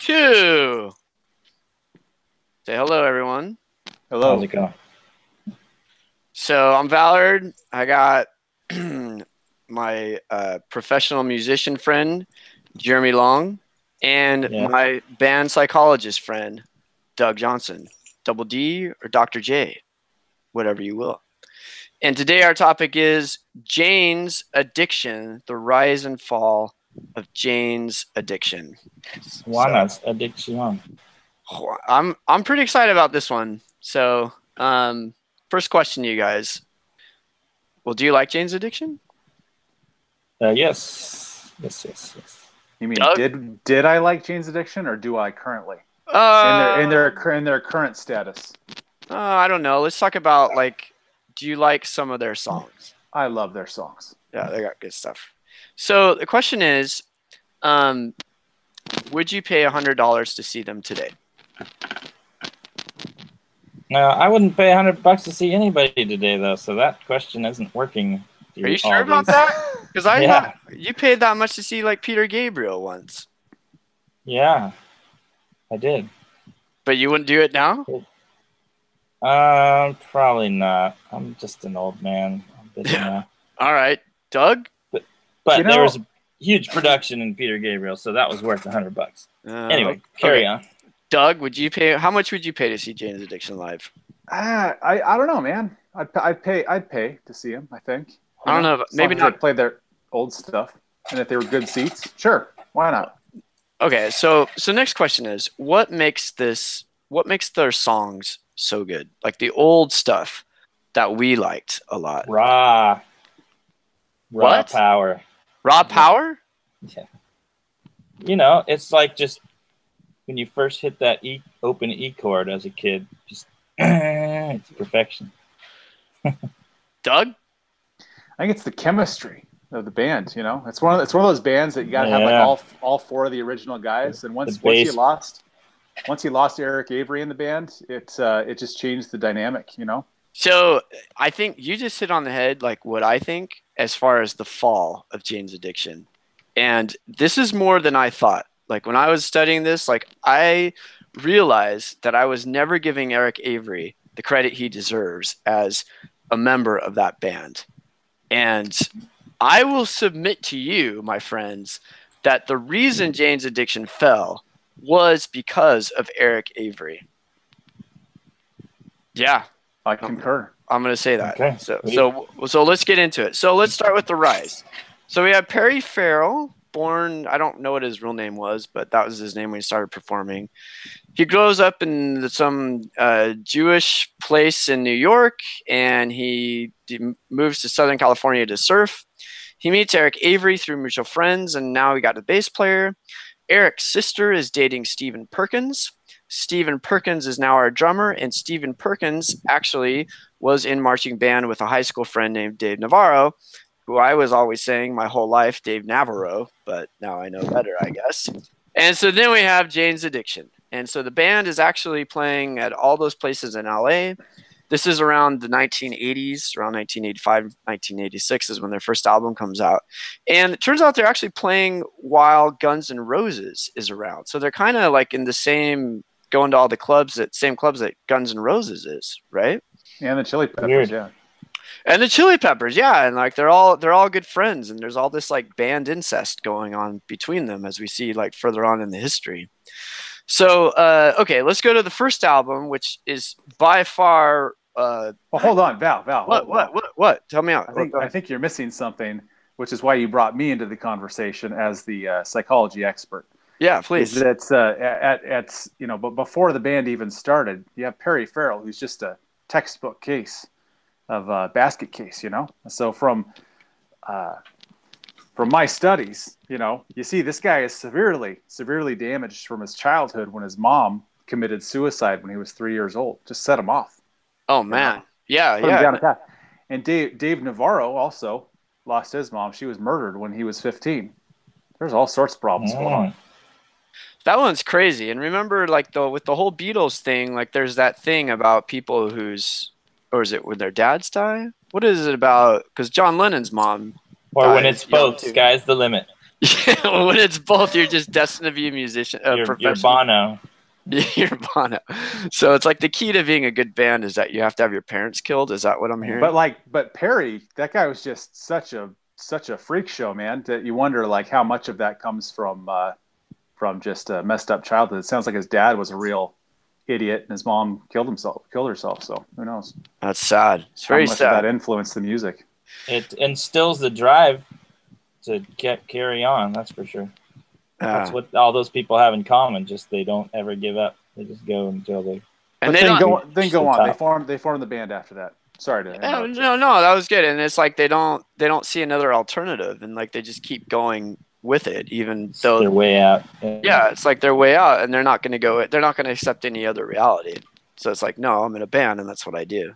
2. Say hello, everyone. Hello. How's it going? So I'm Ballard. I got my professional musician friend, Jeremy Long, and Yeah. my band psychologist friend, Doug Johnson. Double D or Dr. J, whatever you will. And today our topic is Jane's addiction, the rise and fall of Jane's addiction. Juana's Adiccion. I'm pretty excited about this one. So, first question to you guys. Well, do you like Jane's addiction? Yes. You mean Doug? did I like Jane's Addiction, or do I currently? In their current status. I don't know. Let's talk about, like, do you like some of their songs? I love their songs. Yeah, they got good stuff. So the question is, would you pay $100 to see them today? I wouldn't pay $100 to see anybody today, though. So that question isn't working. Are you sure about that? Because I thought you paid that much to see, like, Peter Gabriel once. Yeah, I did. But you wouldn't do it now? Probably not. I'm just an old man. All right, Doug. But there was a huge production in Peter Gabriel, so that was worth $100. Anyway, carry on. Doug, would you pay? How much would you pay to see Jane's Addiction live? I don't know, man. I'd pay to see him. I think. I don't know. Maybe not. They play their old stuff, and if they were good seats, sure, why not? Okay, so next question is, what makes their songs so good? Like the old stuff that we liked a lot. Raw power. Raw power? Yeah. You know, it's like just when you first hit that open E chord as a kid, just it's perfection. Doug? I think it's the chemistry of the band. You know, it's one of those bands that you got to have like all four of the original guys. And once you lost Eric Avery in the band, it just changed the dynamic. You know. So I think you just hit on the head, like what I think as far as the fall of Jane's Addiction, and this is more than I thought. Like when I was studying this, like I realized that I was never giving Eric Avery the credit he deserves as a member of that band. And I will submit to you, my friends, that the reason Jane's Addiction fell was because of Eric Avery. Yeah. I concur. I'm going to say that. Okay. So let's get into it. So let's start with the rise. So we have Perry Farrell, born, I don't know what his real name was, but that was his name when he started performing. He grows up in some Jewish place in New York, and he moves to Southern California to surf. He meets Eric Avery through mutual friends, and now we got a bass player. Eric's sister is dating Stephen Perkins. Stephen Perkins is now our drummer, and Stephen Perkins actually was in marching band with a high school friend named Dave Navarro, who I was always saying my whole life, Dave Navarro, but now I know better, I guess. And so then we have Jane's Addiction. And so the band is actually playing at all those places in LA. This is around the 1980s, around 1985, 1986 is when their first album comes out. And it turns out they're actually playing while Guns N' Roses is around. So they're kind of like in the same, going to all the same clubs that Guns N' Roses is, right? And the Chili Peppers, yeah. And the Chili Peppers, yeah, and like they're all good friends, and there's all this like band incest going on between them as we see like further on in the history. So okay, let's go to the first album, which is by far. Well, hold on, Val. What? Tell me out. I think you're missing something, which is why you brought me into the conversation as the psychology expert. Yeah, please. It's but before the band even started, you have Perry Farrell, who's just a textbook case of basket case, you know. So from my studies, you know, you see this guy is severely damaged from his childhood when his mom committed suicide when he was 3 years old. Just set him off. Oh man, Put him down a path. And Dave Navarro also lost his mom. She was murdered when he was 15. There's all sorts of problems going on. That one's crazy. And remember, like with the whole Beatles thing, like there's that thing about people or is it when their dads die? What is it about? Because John Lennon's mom. Or when it's both, sky's the limit. Yeah, when it's both, you're just destined to be a musician, a You're professional. Bono. You're Bono. So it's like the key to being a good band is that you have to have your parents killed. Is that what I'm hearing? But Perry, that guy was just such a freak show, man. That you wonder like how much of that comes from just a messed up childhood. It sounds like his dad was a real idiot and his mom killed herself. So who knows? That's sad. It's very how much sad. of that influenced the music. It instills the drive to carry on. That's for sure. That's what all those people have in common. Just they don't ever give up. They just go until they. And then go on. They formed the band after that. Sorry to interrupt. No, that was good. And it's like they don't see another alternative, and like they just keep going with it, even though they're way out. Yeah, it's like they're way out, and they're not going to go. They're not going to accept any other reality. So it's like, no, I'm in a band, and that's what I do.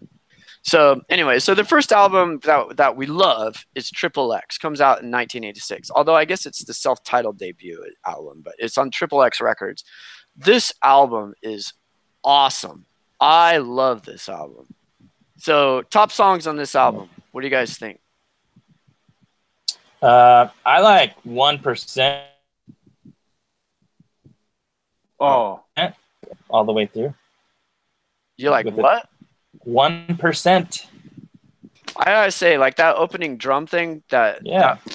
So anyway, so the first album that we love is Triple X. Comes out in 1986. Although I guess it's the self-titled debut album, but it's on Triple X Records. This album is awesome. I love this album. So top songs on this album. What do you guys think? I like 1%. Oh, all the way through. You like what? 1%. I gotta say, like that opening drum thing, that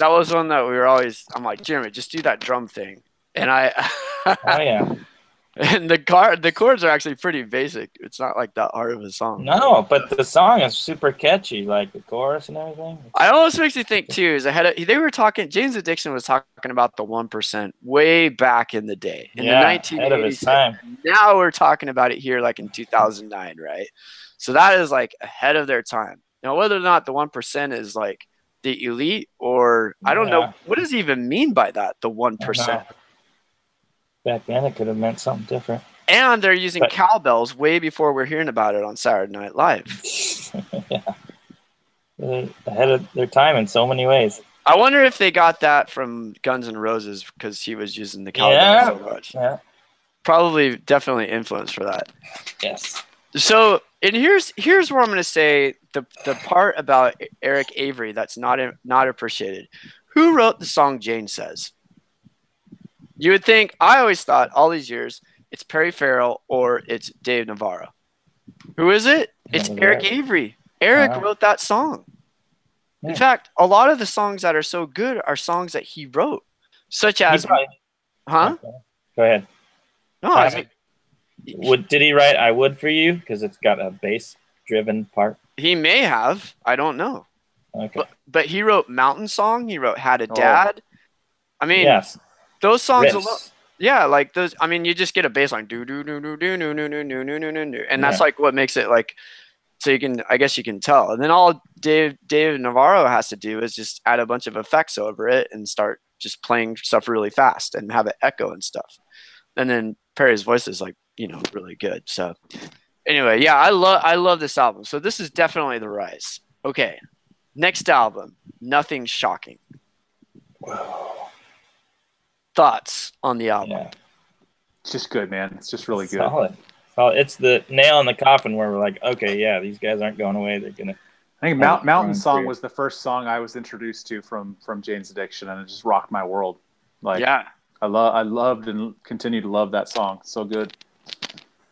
was one that we were always. I'm like, Jeremy, just do that drum thing, and I. Oh yeah. And the chords are actually pretty basic. It's not like that hard of a song. No, but the song is super catchy, like the chorus and everything. It almost makes me think too. They were talking. Jane's Addiction was talking about the 1% way back in the day, in the 1980s. Ahead of its time. Now we're talking about it here, like in 2009, right? So that is like ahead of their time. Now, whether or not the 1% is like the elite, or I don't know, what does he even mean by that? The 1%. Back then, it could have meant something different. And they're using cowbells way before we're hearing about it on Saturday Night Live. Yeah. They're ahead of their time in so many ways. I wonder if they got that from Guns N' Roses because he was using the cowbell so much. Yeah. Probably, definitely influence for that. Yes. So, and here's where I'm going to say the part about Eric Avery that's not appreciated. Who wrote the song Jane Says? You would think, I always thought all these years, it's Perry Farrell or it's Dave Navarro. Who is it? It's Eric Avery. Eric wrote that song. In fact, a lot of the songs that are so good are songs that he wrote, such as, Go ahead. No, did he write "I Would" for you? Because it's got a bass-driven part. He may have. I don't know. Okay. But he wrote "Mountain Song." He wrote "Had a Dad." I mean, those songs alone. Yeah, like those. I mean, you just get a bass line, do do do do do do do do do do do do, and that's like what makes it like. So you can, I guess you can tell, and then all Dave Navarro has to do is just add a bunch of effects over it and start just playing stuff really fast and have it echo and stuff. And then Perry's voice is like, really good. So anyway, yeah, I love this album. So this is definitely the rise. Okay, next album, Nothing Shocking. Wow. Thoughts on the album? Yeah. It's just good, man. It's just really good. Solid. It's the nail in the coffin where we're like, okay, yeah, these guys aren't going away. They're gonna. I think Mountain Song was the first song I was introduced to from Jane's Addiction, and it just rocked my world. Like, yeah, I loved and continue to love that song. So good.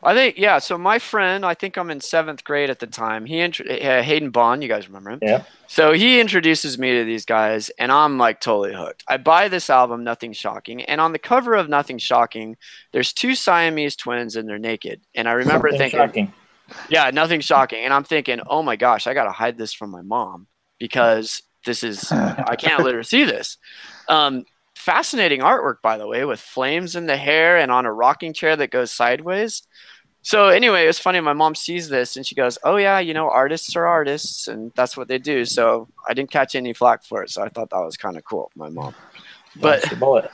I think, so my friend, I think I'm in 7th grade at the time. Hayden Bond, you guys remember him? Yeah. So he introduces me to these guys, and I'm like totally hooked. I buy this album, Nothing Shocking, and on the cover of Nothing Shocking, there's 2 Siamese twins and they're naked. And I remember thinking, yeah, Nothing Shocking. And I'm thinking, oh my gosh, I got to hide this from my mom because this is, I can't let her see this. Fascinating artwork, by the way, with flames in the hair and on a rocking chair that goes sideways. So anyway, it was funny. My mom sees this and she goes, oh yeah, artists are artists and that's what they do. So I didn't catch any flack for it. So I thought that was kind of cool, my mom. But but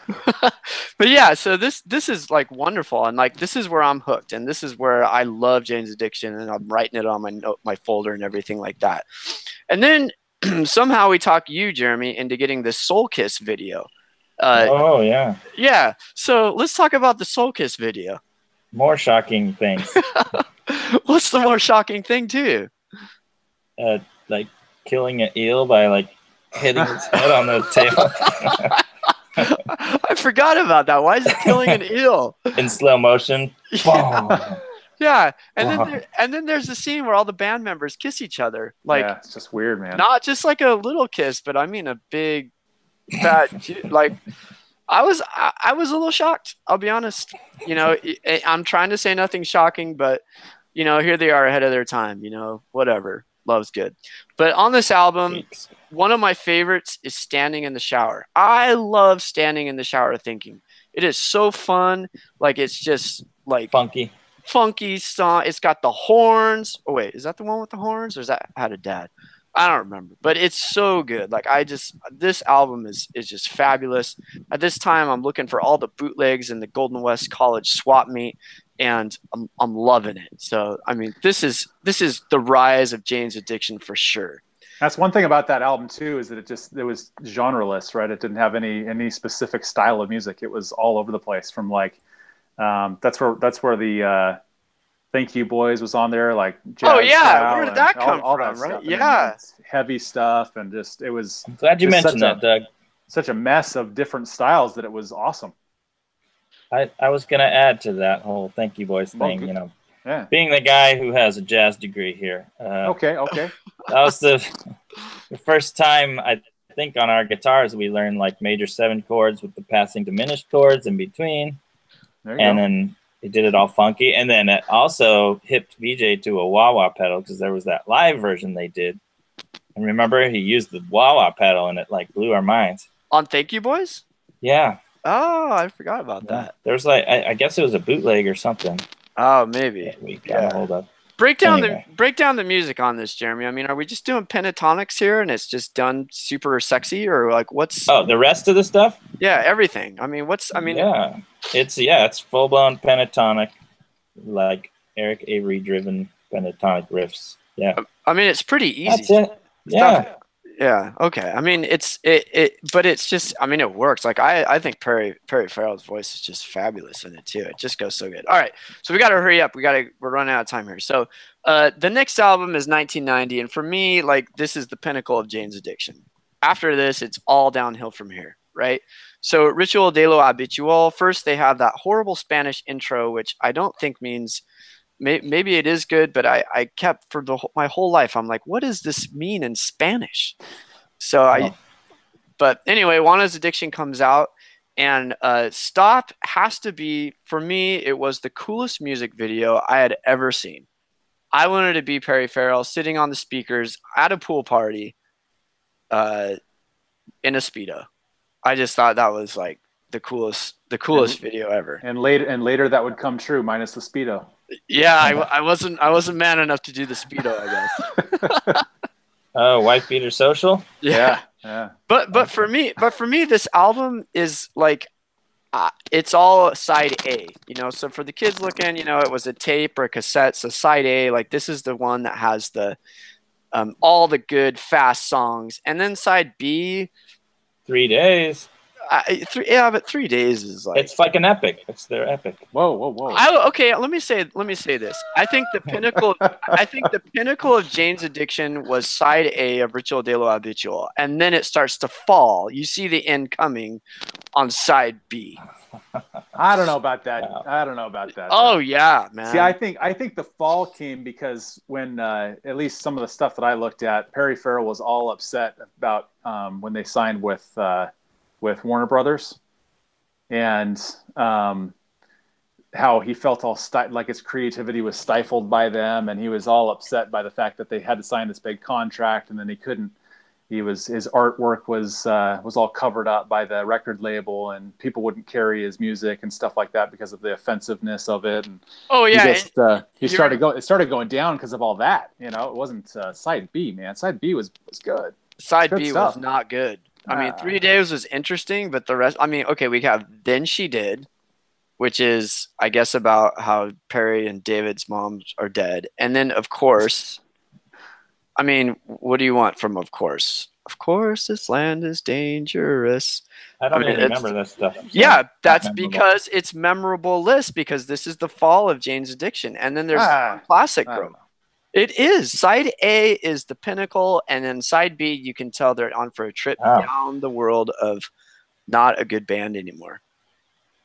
yeah, so this is like wonderful. And like, this is where I'm hooked. And this is where I love Jane's Addiction and I'm writing it on my folder and everything like that. And then somehow we talk you, Jeremy, into getting this Soul Kiss video. Yeah. So let's talk about the Soul Kiss video. More shocking things. What's the more shocking thing to you? Like killing an eel by like hitting its head on the table. I forgot about that. Why is it killing an eel in slow motion? Yeah, and then there's the scene where all the band members kiss each other. Like, yeah, it's just weird, man. Not just like a little kiss, but I mean a big, fat. Like, I was a little shocked. I'll be honest. I'm trying to say nothing shocking, but here they are ahead of their time. Whatever. Love's good. But on this album, one of my favorites is Standing in the Shower. I love standing in the shower thinking. It is so fun. Like, it's just like funky song. It's got the horns. Oh wait, is that the one with the horns, or is that Had a Dad? I don't remember, but it's so good. Like, this album is just fabulous. At this time, I'm looking for all the bootlegs in the Golden West College swap meet, and I'm loving it. So I mean, this is the rise of Jane's Addiction for sure. That's one thing about that album too, is that it was genreless, right? It didn't have any specific style of music. It was all over the place. From like that's where the Thank You Boys was on there, like jazz where did that come from, right? Stuff. Yeah, heavy stuff, and just it was. I'm glad you mentioned that, Doug. Such a mess of different styles that it was awesome. I was gonna add to that whole Thank You Boys thing. Yeah. Being the guy who has a jazz degree here. Okay. That was the first time I think on our guitars we learned like major 7 chords with the passing diminished chords in between, and then it did it all funky. And then it also hipped VJ to a wah-wah pedal, because there was that live version they did. And remember, he used the wah-wah pedal, and it like blew our minds. On Thank You Boys? Yeah. Oh, I forgot about that. There was like, I guess it was a bootleg or something. Oh, maybe. We got a hold of. Break down the music on this, Jeremy. I mean, are we just doing pentatonics here, and it's just done super sexy, or like what's? Oh, the rest of the stuff? Yeah, everything. I mean, yeah, it's full blown pentatonic, like Eric Avery driven pentatonic riffs. Yeah. I mean, it's pretty easy. That's it. Yeah. Yeah. Okay. I mean, but it's just, I mean, it works. Like, I think Perry Farrell's voice is just fabulous in it too. It just goes so good. All right. So we got to hurry up. We're running out of time here. So, the next album is 1990. And for me, like, this is the pinnacle of Jane's Addiction. After this, it's all downhill from here. Right. So Ritual de lo Habitual, first they have that horrible Spanish intro, which I don't think means, maybe it is good, but I kept for my whole life, I'm like, what does this mean in Spanish? So but anyway, Juana's Addiction comes out, and Stop has to be, for me, it was the coolest music video I had ever seen. I wanted to be Perry Farrell sitting on the speakers at a pool party in a Speedo. I just thought that was like the coolest video ever. And later that would come true, minus the Speedo. Yeah, I wasn't man enough to do the Speedo, I guess. Oh, Wife Beater Social? Yeah. But for me, this album is like, it's all side A, so for the kids looking, it was a tape or a cassette. So side A, like, this is the one that has the all the good fast songs, and then side B, 3 days. But 3 days is like, it's like an epic. It's their epic. Whoa. Okay, let me say this. I think the pinnacle of Jane's Addiction was side A of Ritual de lo Habitual, and then it starts to fall. You see the end coming on side B. I don't know about that. Oh yeah, man. See, I think the fall came because when at least some of the stuff that I looked at, Perry Farrell was all upset about when they signed with Warner Brothers, and how he felt all like his creativity was stifled by them, and he was all upset by the fact that they had to sign this big contract, and then he couldn't. His artwork was all covered up by the record label, and people wouldn't carry his music and stuff like that because of the offensiveness of it. And it started going down because of all that. It wasn't side B, man. Side B was good. Side B was not good. I mean, 3 days was interesting, but the rest, I mean, okay, we have Then She Did, which is, I guess, about how Perry and David's moms are dead. And then, of course, I mean, what do you want from Of Course? Of course, this land is dangerous. I don't even remember that stuff. Yeah, that's because it's memorable list, because this is the fall of Jane's Addiction. And then there's classic, bro. It is. Side A is the pinnacle, and then side B, you can tell they're on for a trip down the world of not a good band anymore.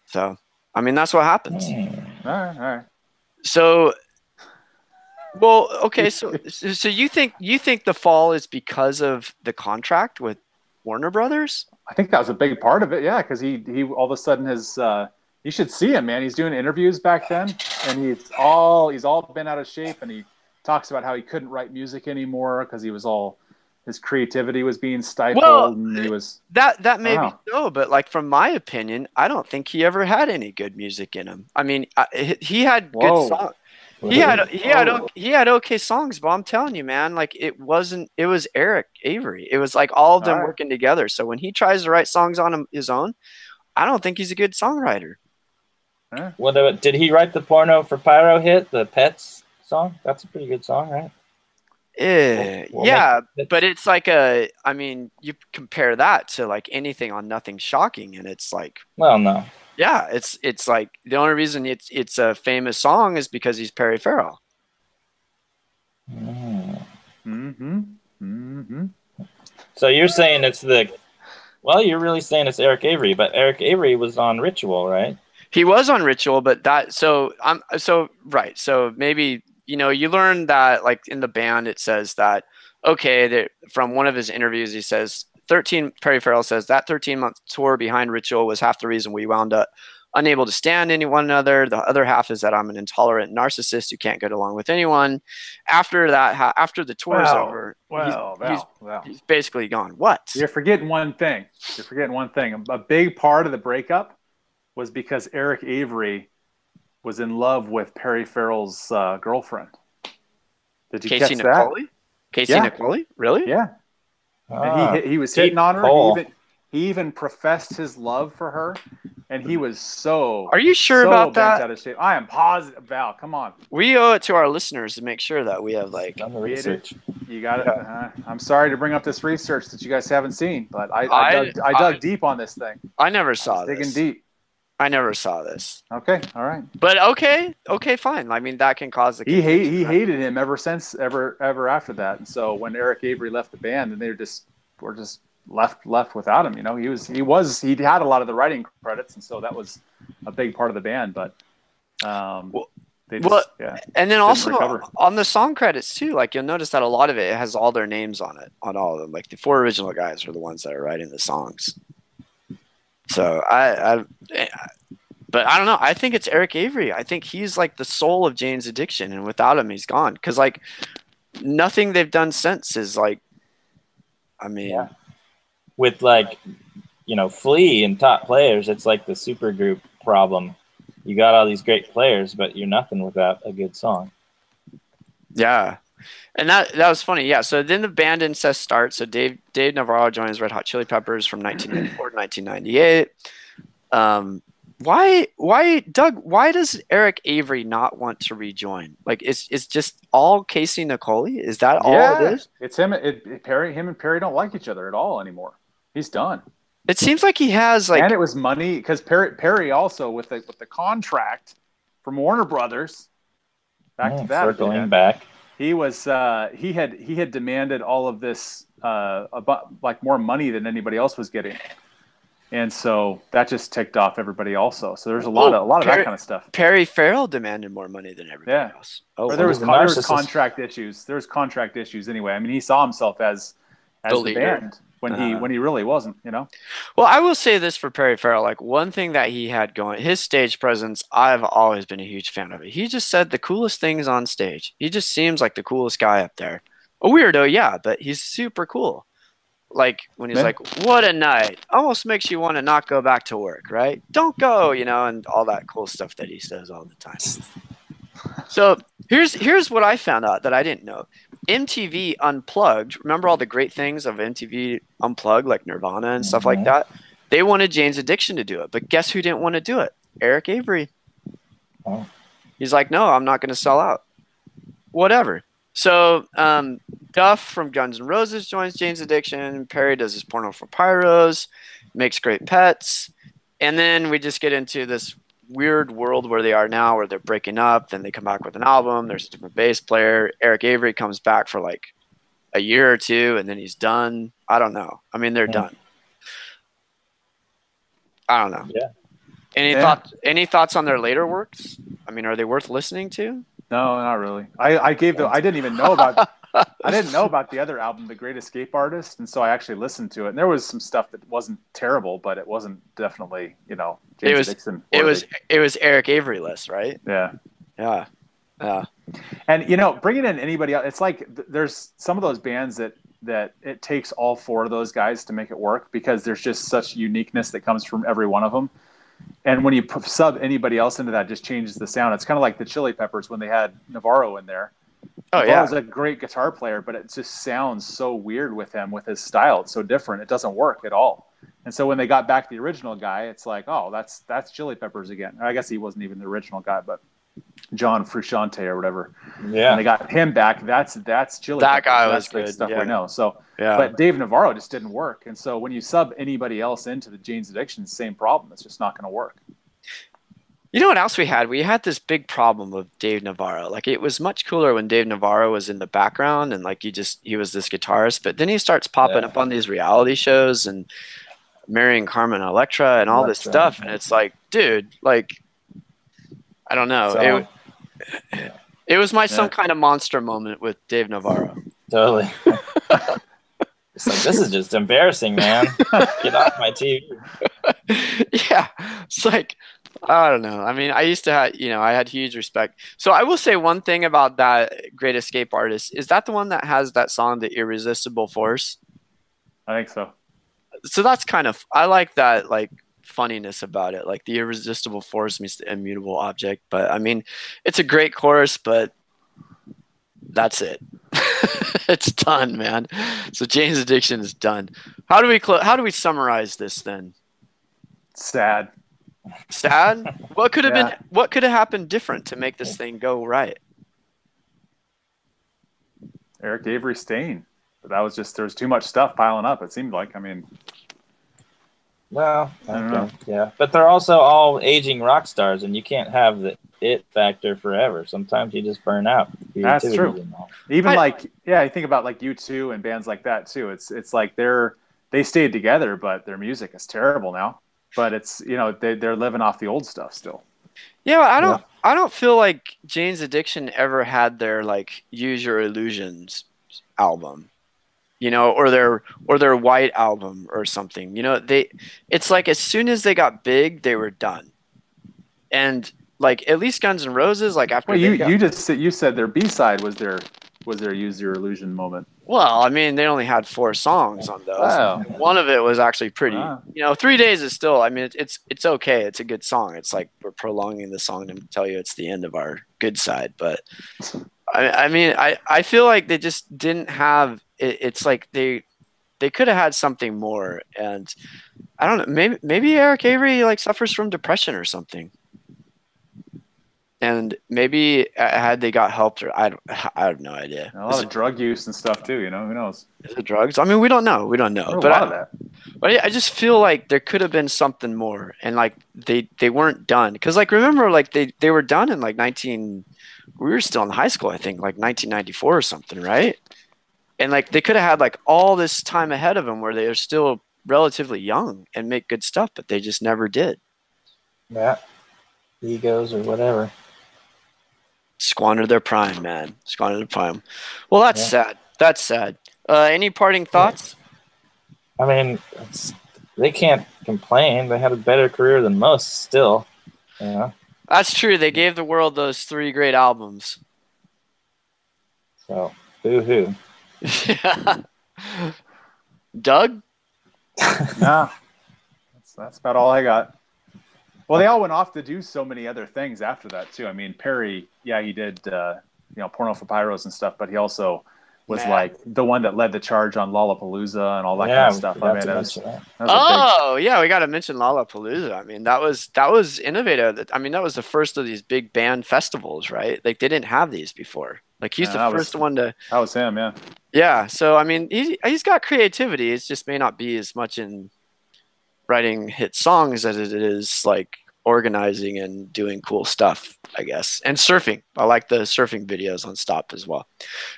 So, I mean, that's what happens. All right. So, well, okay. So you think the fall is because of the contract with Warner Brothers? I think that was a big part of it. Yeah, because he all of a sudden has. You should see him, man. He's doing interviews back then, and he's all been out of shape, and he talks about how he couldn't write music anymore because his creativity was being stifled, Well, and he was that may be so, but like from my opinion, I don't think he ever had any good music in him. I mean, he had good songs. He had okay songs, but I'm telling you, man, like it was Eric Avery. It was like all of them working together. So when he tries to write songs on his own, I don't think he's a good songwriter. What did he write the Porno for Pyro hit, the Pets song? That's a pretty good song, right? Yeah, but it's like I mean, you compare that to like anything on Nothing Shocking, and it's like, well, no. Yeah, it's like the only reason it's a famous song is because he's Perry Farrell. So you're saying you're really saying it's Eric Avery, but Eric Avery was on Ritual, right? He was on Ritual, but right. So maybe, you learn that like in the band, it says that, okay, from one of his interviews, he says Perry Farrell says that 13-month tour behind Ritual was half the reason we wound up unable to stand one another. The other half is that I'm an intolerant narcissist who can't get along with anyone. After that, after the tour is over, he's basically gone. What? You're forgetting one thing. A big part of the breakup was because Eric Avery was in love with Perry Farrell's girlfriend. Did you catch that? Casey Nicole? Really? Yeah. And he was hitting on her. He even professed his love for her, and he was so. Are you sure about that? Out of shape. I am positive. Val, come on. We owe it to our listeners to make sure that we have done the research. You got it. I'm sorry to bring up this research that you guys haven't seen, but I dug deep on this thing. I never saw this. Digging deep. I never saw this. Okay, all right. But okay, fine. I mean, that can cause the. He hated him ever after that, and so when Eric Avery left the band, and they were just left without him. He had a lot of the writing credits, and so that was a big part of the band. But and then also on the song credits too, like you'll notice that a lot of it has all their names on it, on all of them. Like the 4 original guys are the ones that are writing the songs. So but I don't know. I think it's Eric Avery. I think he's like the soul of Jane's Addiction, and without him, he's gone. Because like nothing they've done since is like, I mean, with like, Flea and top players, it's like the super group problem. You got all these great players, but you're nothing without a good song. Yeah. And that was funny. Yeah. So then the band incest starts. So Dave Navarro joins Red Hot Chili Peppers from 1994 to 1998. Why Doug? Why does Eric Avery not want to rejoin? Like it's just all Casey Nicole. Is that all it is? It's him. Him and Perry don't like each other at all anymore. He's done. It seems like he has like, and it was money because Perry also with the contract from Warner Brothers. Back to that. Circling back. He was he had demanded all of this about like more money than anybody else was getting, and so that just ticked off everybody also. So there's a lot of that kind of stuff. Perry Farrell demanded more money than everybody else. Oh, there was contract issues. There was contract issues anyway. I mean, he saw himself as the band when he really wasn't. Well, I will say this for Perry Farrell. Like one thing that he had going, his stage presence, I've always been a huge fan of it. He just said the coolest things on stage. He just seems like the coolest guy up there. A weirdo, yeah, but he's super cool. Like when he's like, "What a night!" Almost makes you want to not go back to work, right? Don't go, and all that cool stuff that he says all the time. So here's what I found out that I didn't know. MTV Unplugged, remember all the great things of MTV Unplugged, like Nirvana and stuff like that? They wanted Jane's Addiction to do it, but guess who didn't want to do it? Eric Avery. Oh. He's like, no, I'm not going to sell out. Whatever. So Duff from Guns N' Roses joins Jane's Addiction. Perry does his Porno for Pyros, makes great pets. And then we just get into this weird world where they are now, where they're breaking up. Then they come back with an album. There's a different bass player. Eric Avery comes back for like a year or two, and then he's done. I don't know. I mean, they're done. I don't know. Yeah. Any thoughts on their later works? I mean, are they worth listening to? No, not really. I didn't even know about I didn't know about the other album, The Great Escape Artist, and so I actually listened to it. And there was some stuff that wasn't terrible, but it wasn't definitely, James Adiccion. It was Eric Avery-less, right? Yeah. Yeah. Yeah. And bringing in anybody else, it's like there's some of those bands that it takes all four of those guys to make it work because there's just such uniqueness that comes from every one of them. And when you sub anybody else into that, it just changes the sound. It's kind of like the Chili Peppers when they had Navarro in there. Oh, Navarro's a great guitar player, but it just sounds so weird with him, with his style. It's so different. It doesn't work at all. And so when they got back the original guy, it's like, oh, that's Chili Peppers again. I guess he wasn't even the original guy, but John Frusciante or whatever. Yeah. When they got him back, that's Chili Peppers. That guy was that's good. The stuff yeah. we know. So, yeah. But Dave Navarro just didn't work. And so when you sub anybody else into the Jane's Addiction, same problem. It's just not going to work. You know what else we had? We had this big problem with Dave Navarro. Like, it was much cooler when Dave Navarro was in the background and like he was this guitarist, but then he starts popping up on these reality shows and marrying Carmen Electra and all this stuff. And it's like, dude, like, I don't know. So, it was some kind of monster moment with Dave Navarro. Totally. It's like, this is just embarrassing, man. Get off my TV. Yeah. It's like, I don't know. I mean, I used to have, I had huge respect. So I will say one thing about that Great Escape Artist. Is that the one that has that song, The Irresistible Force? I think so. So that's kind of, I like that, like, funniness about it. Like, the irresistible force means the immutable object. But I mean, it's a great chorus, but that's it. It's done, man. So Jane's Addiction is done. How do we summarize this then? Sad. What could have happened different to make this thing go right? Eric Avery staying. But that was just, there was too much stuff piling up, it seemed like. I mean, well, I don't know. Yeah, but they're also all aging rock stars, and you can't have the it factor forever. Sometimes you just burn out. That's true. Even you think about like U2 and bands like that too. It's like they stayed together, but their music is terrible now. But it's they're living off the old stuff still. Yeah, I don't feel like Jane's Addiction ever had their like Use Your Illusions album. Or their White album or something. It's like as soon as they got big, they were done. And like at least Guns N' Roses, like after you said their B-side was their Use Your Illusion moment. Well, I mean, they only had 4 songs on those. Wow. One of it was actually pretty. Wow. 3 Days is still. I mean, it's okay. It's a good song. It's like we're prolonging the song to tell you it's the end of our good side. But I mean, I feel like they just didn't have. It's like they could have had something more. And I don't know. Maybe Eric Avery like suffers from depression or something. And maybe had they got help, or I have no idea. A lot of drug use and stuff too. Who knows? Is it drugs? I mean, we don't know. But a lot of that. But I just feel like there could have been something more, and like they weren't done. Because like remember, like they were done in like we were still in high school, I think, like 1994 or something, right? And like they could have had like all this time ahead of them where they are still relatively young and make good stuff, but they just never did. Yeah, egos or whatever. Squandered their prime, man. Squandered their prime. Well, that's sad. That's sad. Any parting thoughts? I mean, they can't complain. They had a better career than most still. That's true. They gave the world those 3 great albums. So, boo-hoo. Yeah. Doug? No. That's about all I got. Well, they all went off to do so many other things after that too. I mean, Perry, he did Porno for Pyros and stuff, but he also was like the one that led the charge on Lollapalooza and all that kind of stuff. I mean, we got to mention Lollapalooza. I mean, that was innovative. I mean, that was the first of these big band festivals, right? Like they didn't have these before. Like he's the first one to. That was him, yeah. Yeah, so I mean, he's got creativity. It just may not be as much in writing hit songs as it is like organizing and doing cool stuff, I guess. And surfing. I like the surfing videos on Stop as well.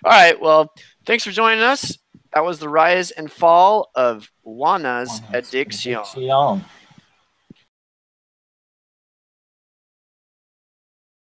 All right, well, thanks for joining us. That was the rise and fall of Juana's Adiccion.